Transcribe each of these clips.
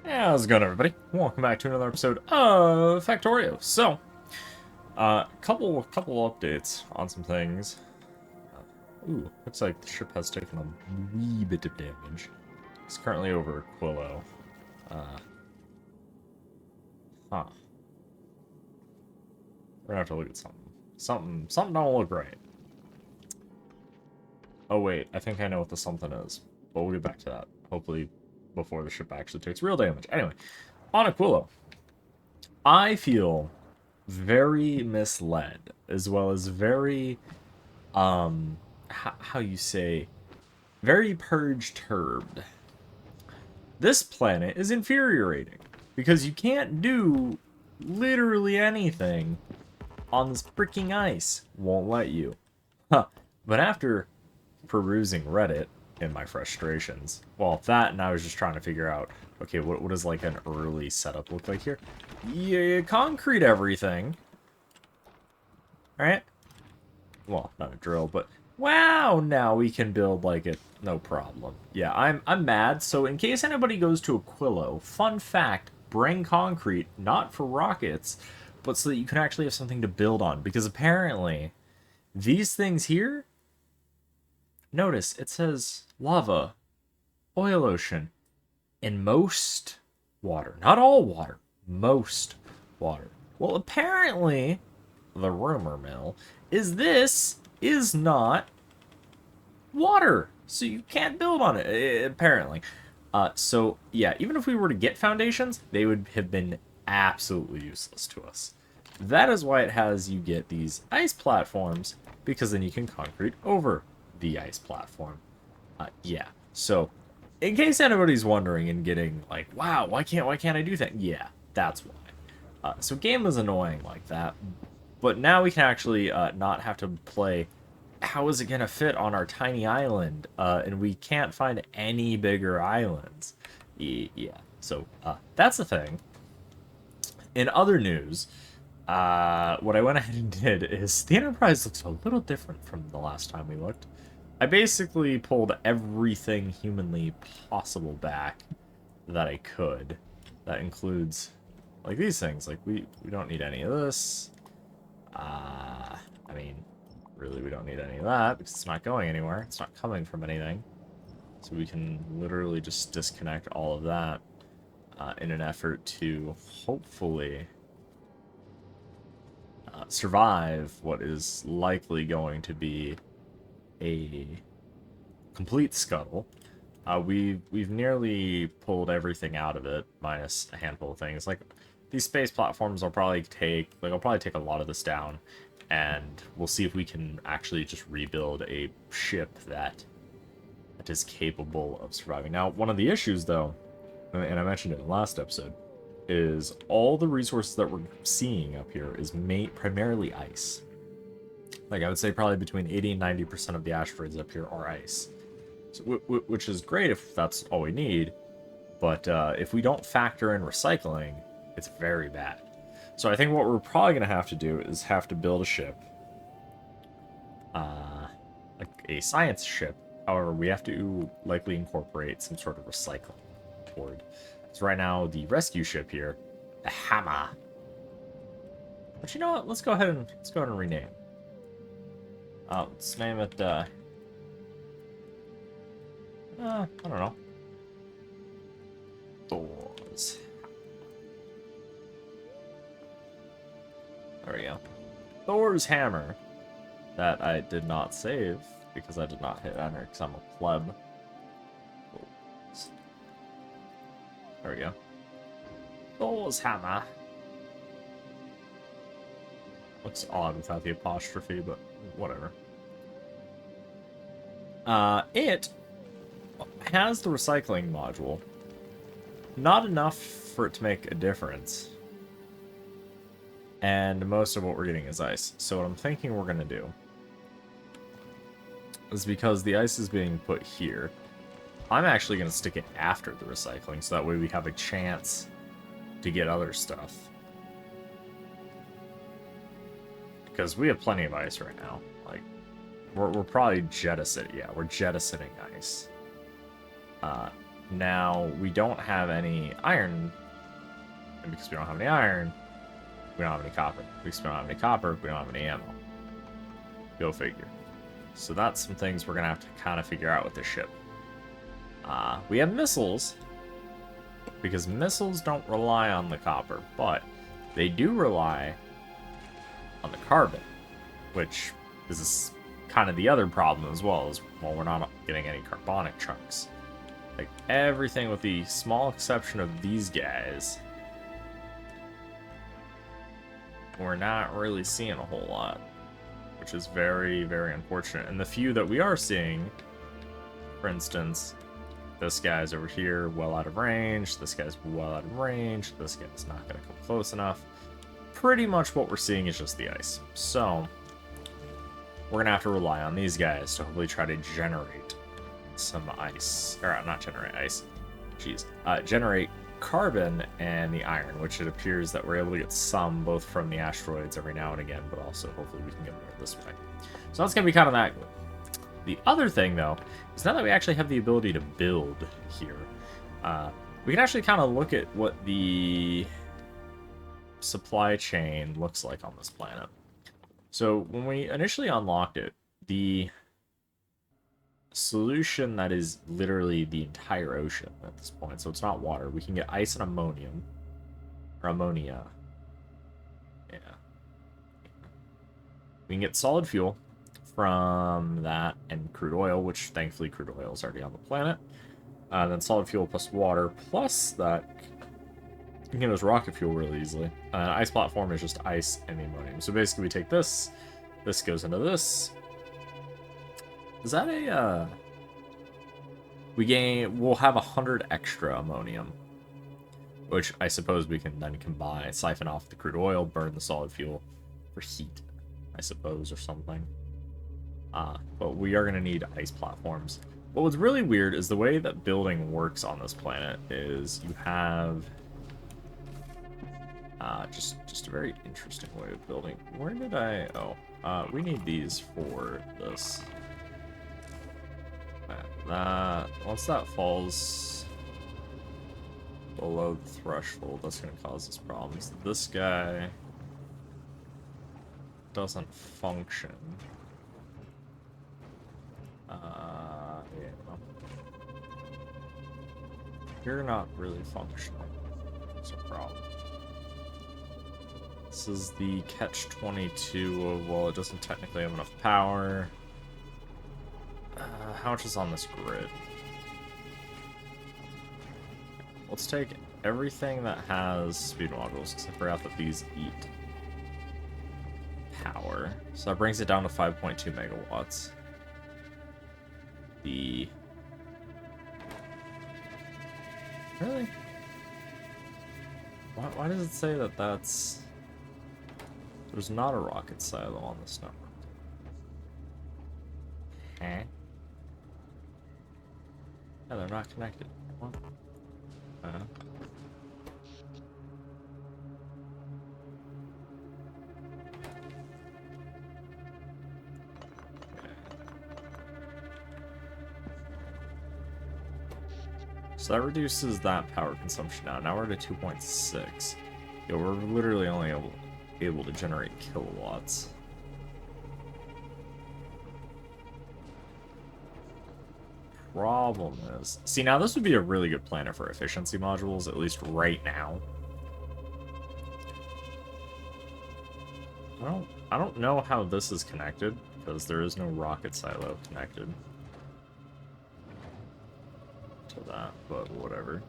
How's it going, everybody? Welcome back to another episode of Factorio. So, couple updates on some things. Looks like the ship has taken a wee bit of damage. It's currently over Aquilo. Uh, huh. We're gonna have to look at something. Something don't look right. Oh wait, I think I know what the something is, but we'll get back to that. Hopefully, before the ship actually takes real damage. Anyway, on Aquilo, I feel very misled, as well as very, how you say, very perturbed. This planet is infuriating, because you can't do literally anything on this freaking ice. Won't let you. Huh. But after perusing Reddit in my frustrations, well, that and I was just trying to figure out, okay, what does like an early setup look like here? Yeah, concrete everything. Alright? Well, not a drill, but wow, now we can build like it, no problem. Yeah, I'm mad. So in case anybody goes to Aquilo, fun fact: bring concrete, not for rockets, but so that you can actually have something to build on. Because apparently, these things here, notice it says lava, oil ocean, and most water, not all water, most water. Well, apparently, the rumor mill is this is not water, so you can't build on it, apparently. So, yeah, even if we were to get foundations, they would have been absolutely useless to us. That is why it has you get these ice platforms, because then you can concrete over the ice platform. Yeah, so in case anybody's wondering and getting like, wow, why can't I do that? Yeah, that's why. So game is annoying like that, but now we can actually not have to play how is it going to fit on our tiny island? And we can't find any bigger islands. Yeah, so that's the thing. In other news, what I went ahead and did is the Enterprise looks a little different from the last time we looked. I basically pulled everything humanly possible back that I could. That includes, like, these things. Like, we don't need any of this. I mean, really, we don't need any of that because it's not going anywhere. It's not coming from anything. So we can literally just disconnect all of that in an effort to hopefully survive what is likely going to be a complete scuttle. We've nearly pulled everything out of it, minus a handful of things. Like these space platforms will probably take I'll probably take a lot of this down, and we'll see if we can actually just rebuild a ship that is capable of surviving. Now, one of the issues, though, and I mentioned it in the last episode, is all the resources that we're seeing up here is primarily ice. Like I would say, probably between 80 and 90% of the asteroids up here are ice. So, which is great if that's all we need, but if we don't factor in recycling, it's very bad. So I think what we're probably going to have to do is have to build a ship, like a science ship. However, we have to likely incorporate some sort of recycling toward. So right now, the rescue ship here, the Hammer. But you know what? Let's go ahead and rename. Let's name it. I don't know. Thor's. There we go. Thor's hammer. That I did not save because I did not hit enter because I'm a pleb. There we go. Thor's hammer. Looks odd without the apostrophe, but whatever. It has the recycling module. Not enough for it to make a difference. And most of what we're getting is ice. So what I'm thinking we're going to do is, because the ice is being put here, I'm actually going to stick it after the recycling, so that way we have a chance to get other stuff. Because we have plenty of ice right now. Like, we're probably jettisoning. Yeah, we're jettisoning ice. Now, we don't have any iron, and because we don't have any iron, we don't have any copper. Because we don't have any copper, we don't have any ammo. Go figure. So that's some things we're going to have to kind of figure out with this ship. We have missiles, because missiles don't rely on the copper, but they do rely on the carbon, which is kind of the other problem as well, is, well, we're not getting any carbonic chunks. Like, everything with the small exception of these guys, we're not really seeing a whole lot, which is very, very unfortunate. And the few that we are seeing, for instance, this guy's over here, well out of range, this guy's well out of range, this guy's not going to come close enough. Pretty much what we're seeing is just the ice. So, we're going to have to rely on these guys to hopefully try to generate some ice. Or, not generate ice. Jeez. Generate carbon and the iron, which it appears that we're able to get some, both from the asteroids every now and again, but also hopefully we can get more this way. So that's going to be kind of that good. The other thing, though, is now that we actually have the ability to build here, we can actually kind of look at what the supply chain looks like on this planet. So when we initially unlocked it, the solution that is literally the entire ocean at this point, so it's not water. We can get ice and ammonium, or ammonia. Yeah. We can get solid fuel from that and crude oil, which thankfully crude oil is already on the planet. Then solid fuel plus water plus that. You can get us rocket fuel really easily. Ice platform is just ice and the ammonium. So basically we take this goes into this. Is that a, we'll have 100 extra ammonium, which I suppose we can then combine, siphon off the crude oil, burn the solid fuel for heat, I suppose, or something. But we are going to need ice platforms. But what's really weird is the way that building works on this planet is you have just a very interesting way of building. Where did I... Oh, we need these for this. Once that falls below the threshold, that's going to cause us problems. This guy doesn't function. Yeah. You're not really functioning. It's a problem. This is the catch-22 of, well, it doesn't technically have enough power. How much is on this grid? Let's take everything that has speed modules, because I forgot that these eat power. So that brings it down to 5.2 megawatts. Really? Why does it say that that's... There's not a rocket silo on this network. Huh? Yeah, they're not connected. What? So that reduces that power consumption down. Now we're at 2.6. Yeah, we're literally only able to generate kilowatts. Problem is... See, now this would be a really good planet for efficiency modules, at least right now. I don't know how this is connected, because there is no rocket silo connected to that, but whatever.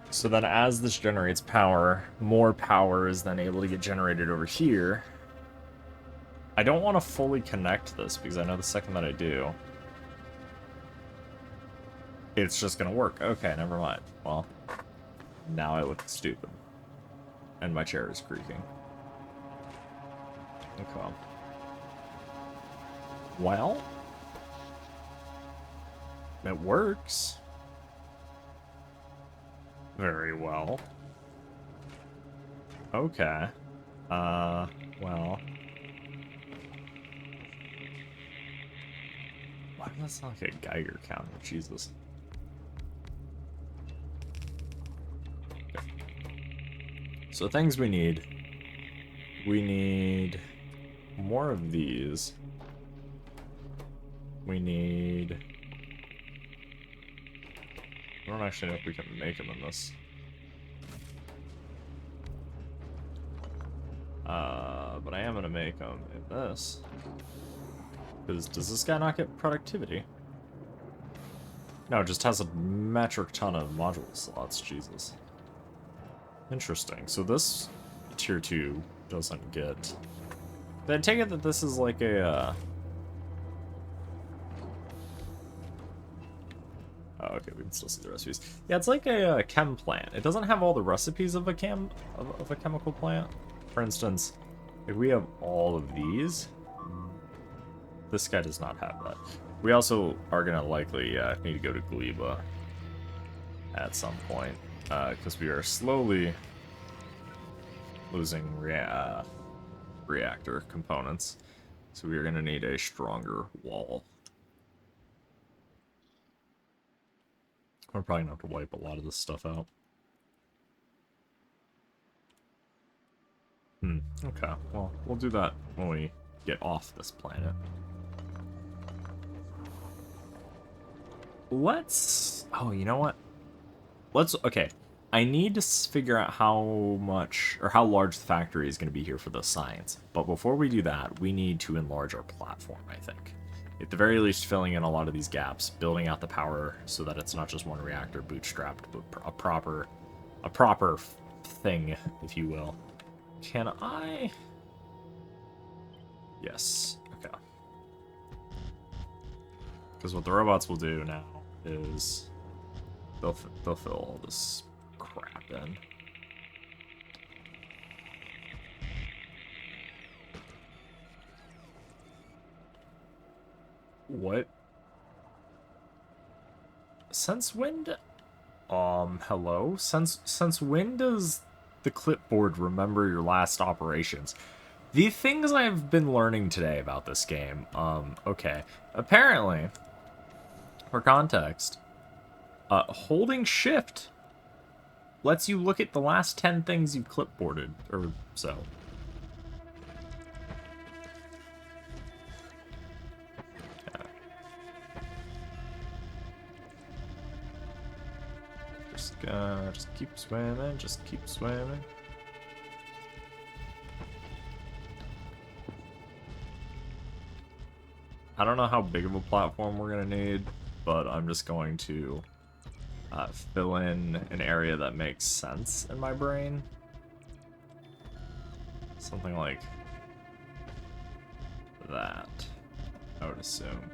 So then as this generates power, more power is then able to get generated over here. I don't want to fully connect this, because I know the second that I do, it's just going to work. Okay, never mind. Well, now I look stupid. And my chair is creaking. Okay. Well, It works. Very well. Okay. Well. Why does that sound like a Geiger counter? Jesus. So things we need. We need more of these. We need... I don't actually know if we can make them in this. But I am going to make them in this. Because does this guy not get productivity? No, it just has a metric ton of module slots. Jesus. Interesting. So this tier 2 doesn't get... Then I take it that this is like a... Oh, okay, we can still see the recipes. Yeah, it's like a chem plant. It doesn't have all the recipes of a chemical plant. For instance, if we have all of these, this guy does not have that. We also are gonna likely need to go to Gleba at some point, because we are slowly losing reactor components. So we are gonna need a stronger wall. We're probably gonna have to wipe a lot of this stuff out. Okay, well, we'll do that when we get off this planet. Let's... Oh, you know what? Okay. I need to figure out how much, or how large the factory is going to be here for the science. But before we do that, we need to enlarge our platform, I think. At the very least, filling in a lot of these gaps, building out the power so that it's not just one reactor bootstrapped, but a proper thing, if you will. Can I? Yes. Okay. Because what the robots will do now is they'll fill all this crap in. What? Since when? Hello? Since when does the clipboard remember your last operations? The things I've been learning today about this game, okay. Apparently, for context, holding shift lets you look at the last 10 things you clipboarded, or so. Okay. Just keep swimming, just keep swimming. I don't know how big of a platform we're gonna need, but I'm just going to fill in an area that makes sense in my brain. Something like that, I would assume.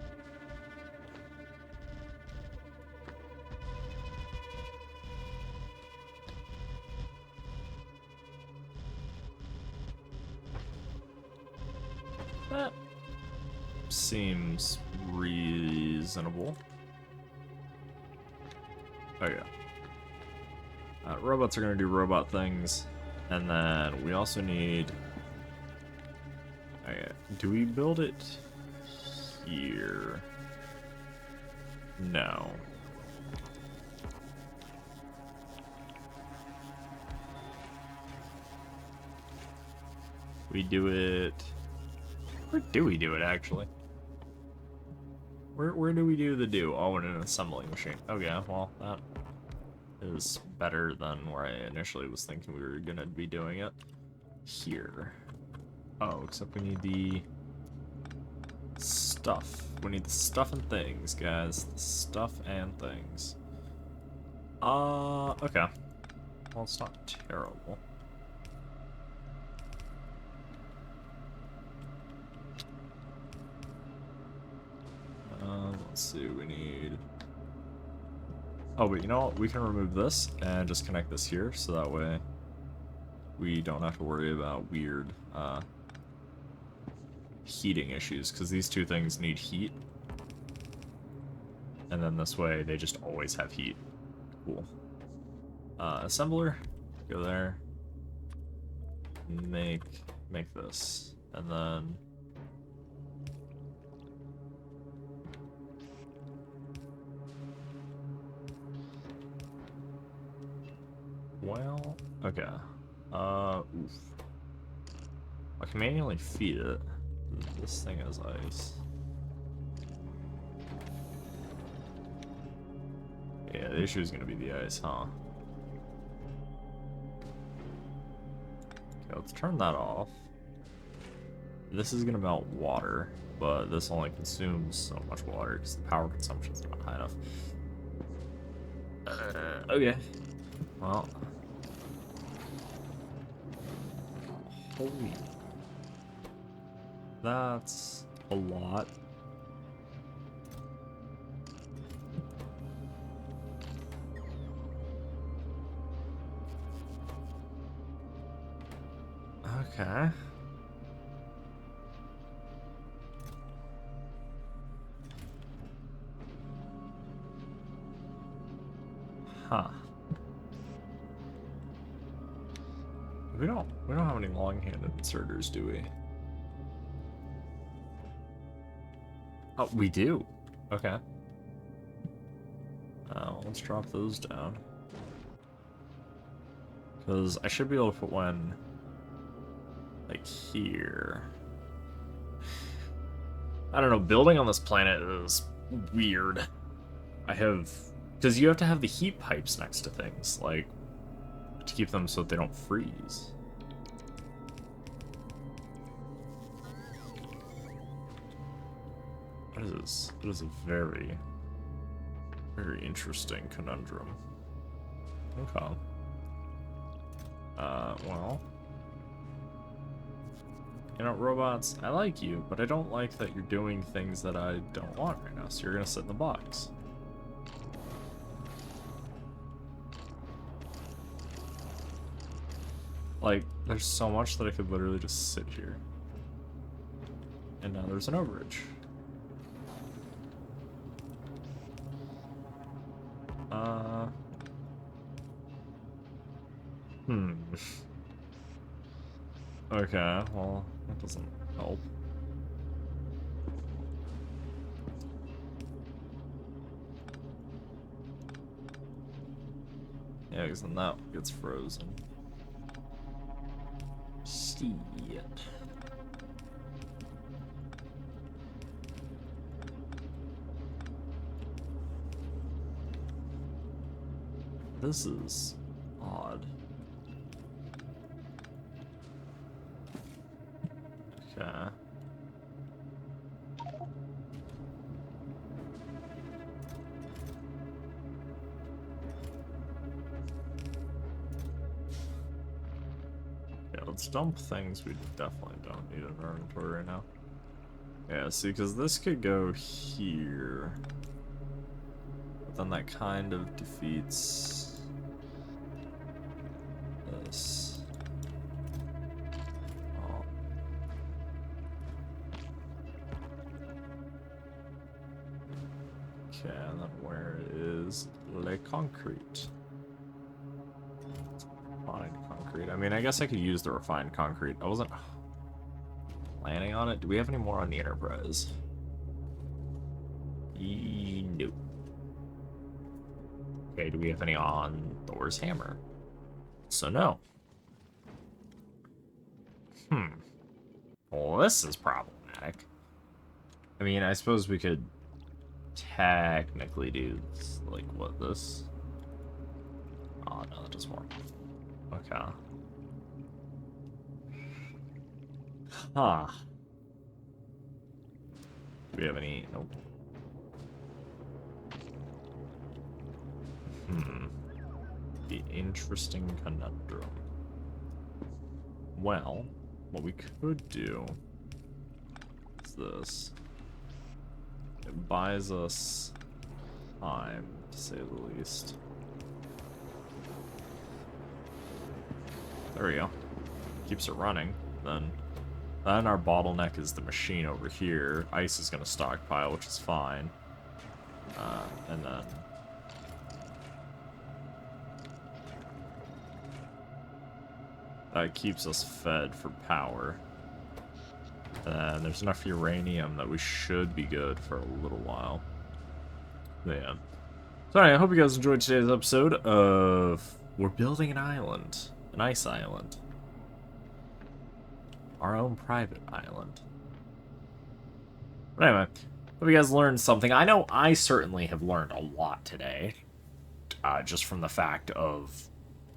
That seems reasonable. Oh yeah. Robots are gonna do robot things, and then we also need... Okay, do we build it here? No. We do it... Where do we do it, actually? Where do we do the do? Oh, in an assembling machine. Okay, well, that is better than where I initially was thinking we were gonna be doing it. Here. Oh, except we need the stuff. We need the stuff and things, guys. The stuff and things. Okay. Well, it's not terrible. Let's see, we need... Oh, but you know what? We can remove this and just connect this here, so that way we don't have to worry about weird heating issues, because these two things need heat. And then this way, they just always have heat. Cool. Assembler, go there. Make this. And then... Well, okay. Oof. I can manually feed it. This thing has ice. Yeah, the issue is going to be the ice, huh? Okay, let's turn that off. This is going to melt water, but this only consumes so much water because the power consumption is not high enough. Okay. Well. Holy. That's a lot. Okay. Huh. We don't have any long-handed inserters, do we? Oh, we do. Okay. Let's drop those down. Because I should be able to put one like here. I don't know, building on this planet is weird. Because you have to have the heat pipes next to things, like, to keep them so that they don't freeze. It is a very, very interesting conundrum. Okay. Well. You know, robots, I like you, but I don't like that you're doing things that I don't want right now, so you're gonna sit in the box. Like, there's so much that I could literally just sit here. And now there's an overage. Okay, well, that doesn't help. Yeah, because then that gets frozen. Shit. This is odd. Okay. Yeah, let's dump things we definitely don't need in our inventory right now. Yeah, see, because this could go here. But then that kind of defeats this. Oh. Okay, and then where is le concrete? Refined concrete. I mean, I guess I could use the refined concrete. I wasn't planning on it. Do we have any more on the Enterprise? Nope. Okay, do we have any on Thor's hammer? So no. Well, this is problematic. I mean, I suppose we could technically do this, like, what, this? Oh, no, that doesn't work. Okay. Huh. Do we have any? Nope. The interesting conundrum. Well, what we could do is this. It buys us time, to say the least. There we go. Keeps it running. Then our bottleneck is the machine over here. Ice is going to stockpile, which is fine. And then... that keeps us fed for power. And there's enough uranium that we should be good for a little while. Yeah. So anyway, I hope you guys enjoyed today's episode of... we're building an island. An ice island. Our own private island. But anyway, hope you guys learned something. I know I certainly have learned a lot today. Just from the fact of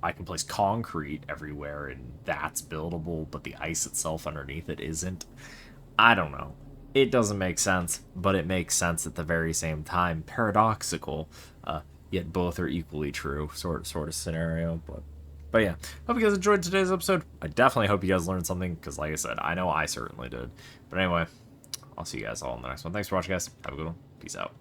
I can place concrete everywhere and that's buildable, but the ice itself underneath it isn't. I don't know. It doesn't make sense, but it makes sense at the very same time. Paradoxical, yet both are equally true, sort of scenario. But yeah, hope you guys enjoyed today's episode. I definitely hope you guys learned something, because like I said, I know I certainly did. But anyway, I'll see you guys all in the next one. Thanks for watching, guys. Have a good one. Peace out.